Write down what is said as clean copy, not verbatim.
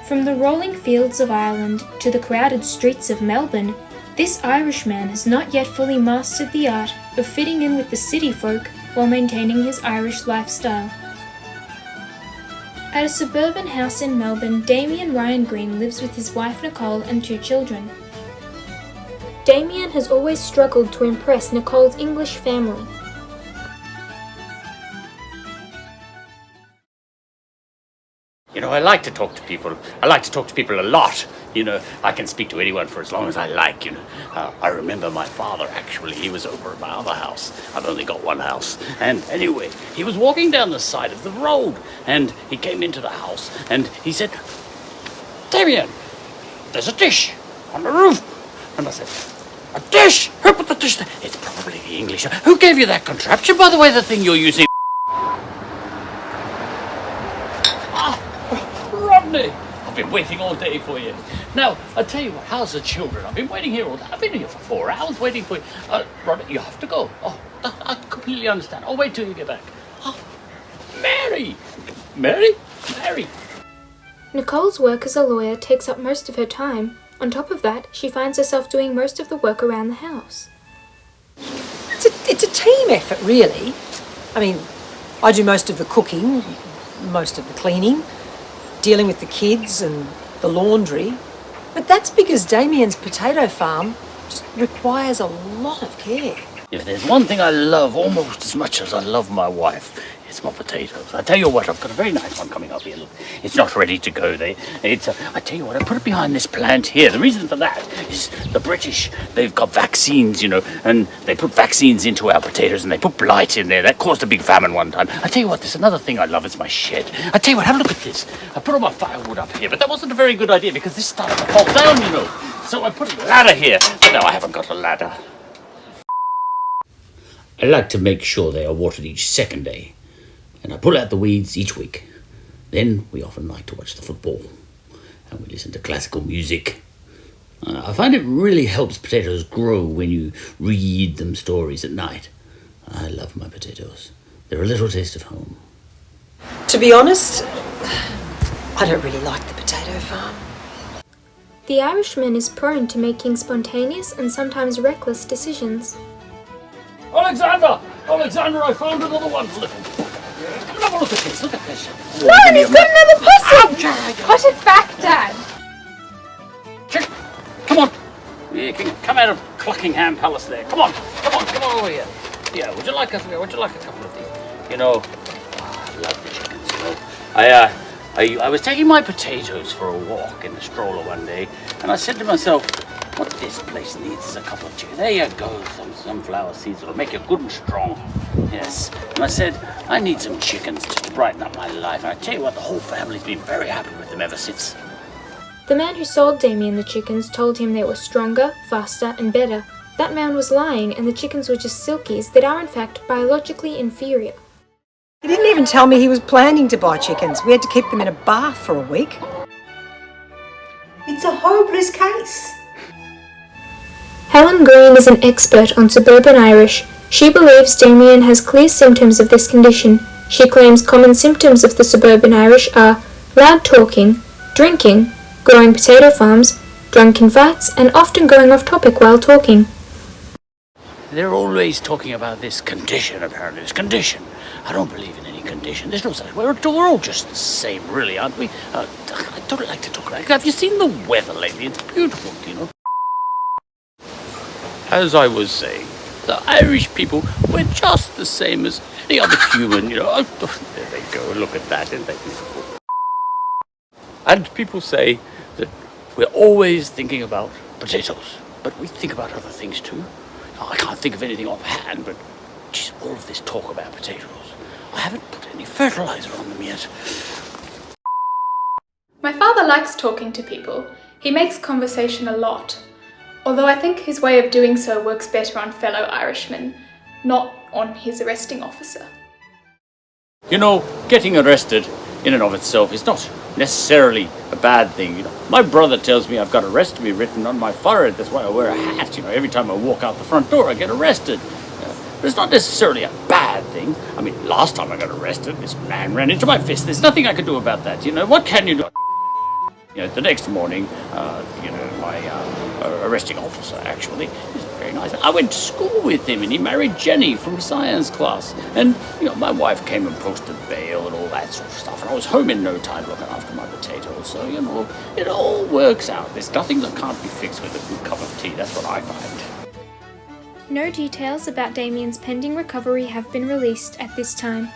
From the rolling fields of Ireland to the crowded streets of Melbourne, this Irishman has not yet fully mastered the art of fitting in with the city folk while maintaining his Irish lifestyle. At a suburban house in Melbourne, Damien Ryan Green lives with his wife Nicole and 2 children. Damien has always struggled to impress Nicole's English family. You know, I like to talk to people. I like to talk to people a lot. You know, I can speak to anyone for as long as I like, you know. I remember my father, actually, he was over at my other house. I've only got one house. And anyway, he was walking down the side of the road, and he came into the house, and he said, "Damien, there's a dish on the roof." And I said, "A dish? Who put the dish there?" "It's probably the English. Who gave you that contraption, by the way, the thing you're using?" Rodney, I've been waiting all day for you. Now, I tell you what, how's the children? I've been waiting here all day. I've been here for 4 hours waiting for you. Rodney, you have to go. Oh, I completely understand. I'll wait till you get back. Oh, Mary! Mary? Mary! Nicole's work as a lawyer takes up most of her time. On top of that, she finds herself doing most of the work around the house. It's a team effort, really. I mean, I do most of the cooking, most of the cleaning, dealing with the kids and the laundry. But that's because Damien's potato farm just requires a lot of care. If there's one thing I love almost as much as I love my wife, it's my potatoes. I tell you what, I've got a very nice one coming up here. Look, it's not ready to go there. I tell you what, I put it behind this plant here. The reason for that is the British, they've got vaccines, you know, and they put vaccines into our potatoes and they put blight in there. That caused a big famine one time. I tell you what, there's another thing I love, it's my shed. I tell you what, have a look at this. I put all my firewood up here, but that wasn't a very good idea because this started to fall down, you know. So I put a ladder here, but now I haven't got a ladder. I like to make sure they are watered each second day, and I pull out the weeds each week. Then we often like to watch the football, and we listen to classical music. I find it really helps potatoes grow when you read them stories at night. I love my potatoes. They're a little taste of home. To be honest, I don't really like the potato farm. The Irishman is prone to making spontaneous and sometimes reckless decisions. Alexander, I found another one. Have a look at this, look at this. No, he's got another possum! Put it back, Dad. Chick, come on. You can come out of Cluckingham Palace there. Come on over here. Yeah, would you like a couple of these? You know, I love the chickens, you know. I was taking my potatoes for a walk in the stroller one day, and I said to myself, what this place needs is a couple of chickens. There you go, some sunflower seeds that'll make you good and strong. Yes. And I said, I need some chickens to brighten up my life. And I tell you what, the whole family's been very happy with them ever since. The man who sold Damien the chickens told him they were stronger, faster, and better. That man was lying, and the chickens were just silkies that are in fact biologically inferior. He didn't even tell me he was planning to buy chickens. We had to keep them in a bath for a week. It's a hopeless case. Helen Green is an expert on suburban Irish. She believes Damien has clear symptoms of this condition. She claims common symptoms of the suburban Irish are loud talking, drinking, growing potato farms, drunken fights, and often going off topic while talking. They're always talking about this condition, apparently. This condition. I don't believe in any condition. There's no such. We're all just the same, really, aren't we? I don't like to talk about it. Have you seen the weather lately? It's beautiful, you know. As I was saying, the Irish people, we're just the same as any other human, you know. Oh, there they go, look at that, isn't that beautiful? And people say that we're always thinking about potatoes, but we think about other things too. I can't think of anything offhand, but geez, all of this talk about potatoes. I haven't put any fertilizer on them yet. My father likes talking to people. He makes conversation a lot. Although I think his way of doing so works better on fellow Irishmen, not on his arresting officer. You know, getting arrested in and of itself is not necessarily a bad thing. You know, my brother tells me I've got arrest me written on my forehead. That's why I wear a hat. You know, every time I walk out the front door, I get arrested. But it's not necessarily a bad thing. I mean, last time I got arrested, this man ran into my fist. There's nothing I could do about that. You know, what can you do? The next morning, my arresting officer actually is very nice. I went to school with him, and he married Jenny from science class. And my wife came and posted bail and all that sort of stuff. And I was home in no time looking after my potatoes. So it all works out. There's nothing that can't be fixed with a good cup of tea. That's what I find. No details about Damien's pending recovery have been released at this time.